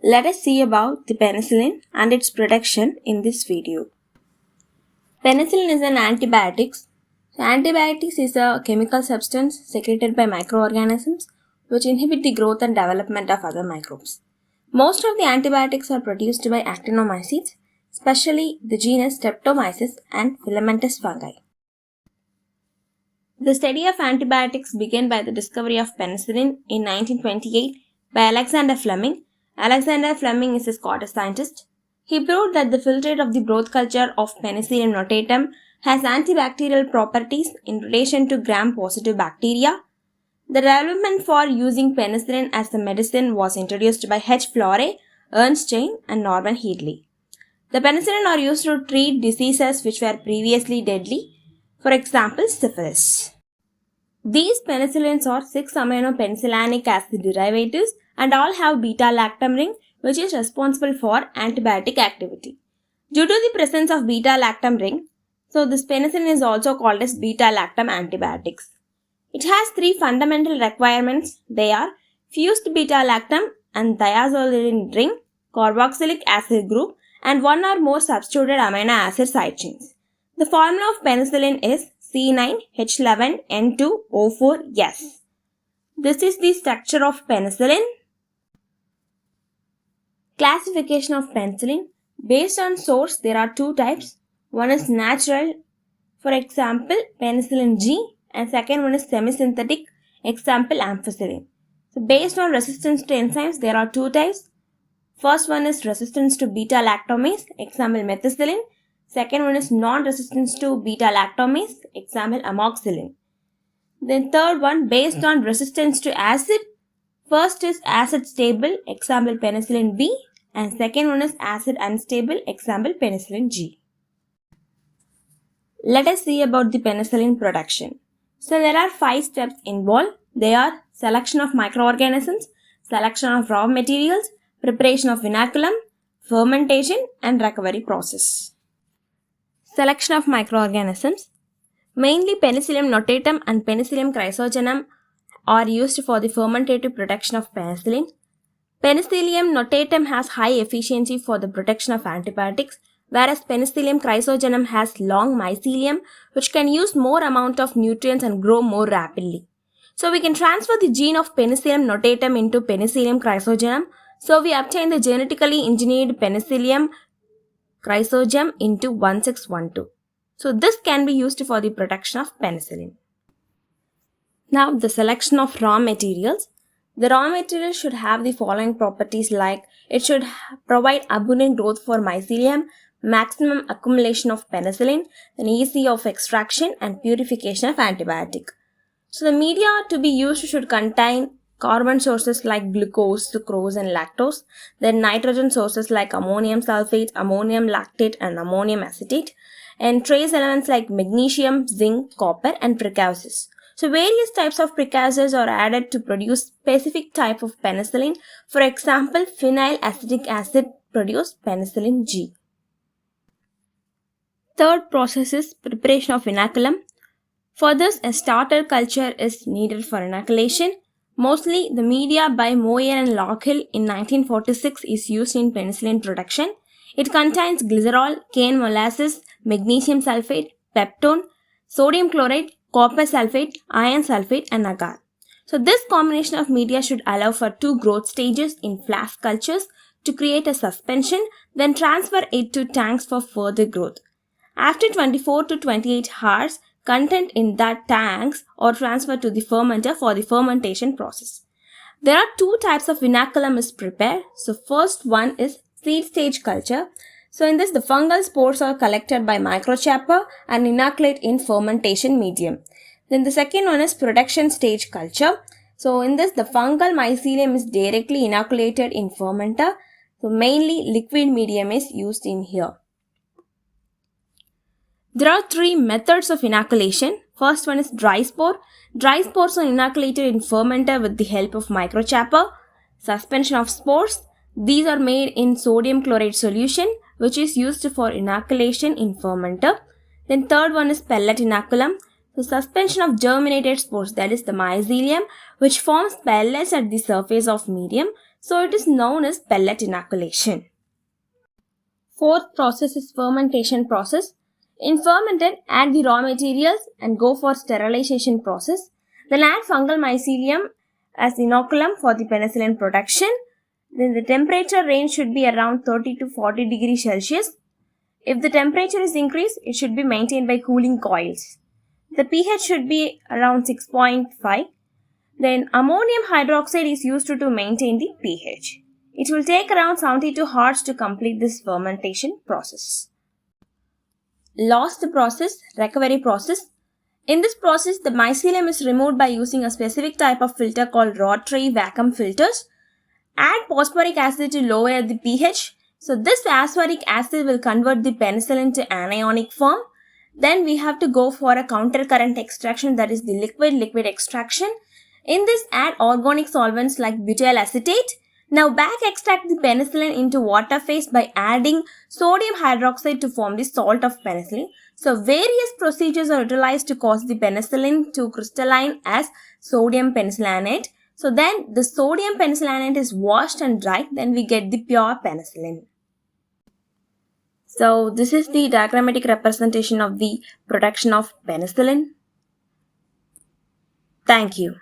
Let us see about the penicillin and its production in this video. Penicillin is an antibiotic. Antibiotics is a chemical substance secreted by microorganisms which inhibit the growth and development of other microbes. Most of the antibiotics are produced by actinomycetes, especially the genus Streptomyces and filamentous fungi. The study of antibiotics began by the discovery of penicillin in 1928 by Alexander Fleming. Alexander Fleming is a Scottish scientist. He proved that the filtrate of the broth culture of Penicillium notatum has antibacterial properties in relation to gram-positive bacteria. The development for using penicillin as a medicine was introduced by H. Florey, Ernst Chain, and Norman Headley. The penicillin are used to treat diseases which were previously deadly, for example, syphilis. These penicillins are 6-amino-penicillinic acid derivatives and all have beta-lactam ring, which is responsible for antibiotic activity. Due to the presence of beta-lactam ring, so this penicillin is also called as beta-lactam antibiotics. It has 3 fundamental requirements. They are fused beta-lactam and thiazolidine ring, carboxylic acid group, and 1 or more substituted amino acid side chains. The formula of penicillin is C9H11N2O4S. This is the structure of penicillin. Classification of penicillin. Based on source, there are 2 types. One is natural, for example, penicillin G, and second one is semi-synthetic, example, ampicillin. So based on resistance to enzymes, there are 2 types. First one is resistance to beta-lactamase, example, methicillin. Second one is non-resistance to beta-lactamase, example, amoxicillin. Then third one, based on resistance to acid. First is acid stable, example, penicillin B, and second one is acid unstable, example, penicillin G. Let us see about the penicillin production. So there are 5 steps involved. They are selection of microorganisms, selection of raw materials, preparation of inoculum, fermentation, and recovery process. Selection of microorganisms. Mainly Penicillium notatum and Penicillium chrysogenum are used for the fermentative production of penicillin. Penicillium notatum has high efficiency for the production of antibiotics, whereas Penicillium chrysogenum has long mycelium which can use more amount of nutrients and grow more rapidly. So we can transfer the gene of Penicillium notatum into Penicillium chrysogenum. So we obtain the genetically engineered Penicillium chrysogenum into 1612. So this can be used for the production of penicillin. Now the selection of raw materials. The raw material should have the following properties like it should provide abundant growth for mycelium, maximum accumulation of penicillin, and easy of extraction and purification of antibiotic. So the media to be used should contain carbon sources like glucose, sucrose, and lactose, then nitrogen sources like ammonium sulfate, ammonium lactate, and ammonium acetate, and trace elements like magnesium, zinc, copper, and precursors. So various types of precursors are added to produce specific type of penicillin. For example, phenyl acetic acid produce penicillin G. Third process is preparation of inoculum. For this, a starter culture is needed for inoculation. Mostly, the media by Moyer and Lockhill in 1946 is used in penicillin production. It contains glycerol, cane molasses, magnesium sulfate, peptone, sodium chloride, copper sulfate, iron sulfate, and agar. So this combination of media should allow for 2 growth stages in flask cultures to create a suspension, then transfer it to tanks for further growth. After 24 to 28 hours, content in that tanks are transferred to the fermenter for the fermentation process. There are 2 types of inoculum is prepared. So first one is seed stage culture. So in this, the fungal spores are collected by microchapper and inoculate in fermentation medium. Then the second one is production stage culture. So in this, the fungal mycelium is directly inoculated in fermenter. So mainly liquid medium is used in here. There are 3 methods of inoculation. First one is dry spore. Dry spores are inoculated in fermenter with the help of microchapper. Suspension of spores. These are made in sodium chloride solution, which is used for inoculation in fermenter. Then third one is pellet inoculum. So suspension of germinated spores, that is the mycelium, which forms pellets at the surface of medium. So it is known as pellet inoculation. Fourth process is fermentation process. In fermented, add the raw materials and go for sterilization process. Then add fungal mycelium as inoculum for the penicillin production. Then the temperature range should be around 30 to 40 degrees Celsius. If the temperature is increased, it should be maintained by cooling coils. The pH should be around 6.5. Then ammonium hydroxide is used to maintain the pH. It will take around 72 hours to complete this fermentation process. Last process, recovery process. In this process, the mycelium is removed by using a specific type of filter called rotary vacuum filters. Add phosphoric acid to lower the pH. So this phosphoric acid will convert the penicillin to anionic form. Then we have to go for a counter current extraction, that is the liquid extraction. In this, add organic solvents like butyl acetate. Now back extract the penicillin into water phase by adding sodium hydroxide to form the salt of penicillin. So various procedures are utilized to cause the penicillin to crystalline as sodium penicillinate. So then the sodium penicillinate is washed and dried, then we get the pure penicillin. So this is the diagrammatic representation of the production of penicillin. Thank you.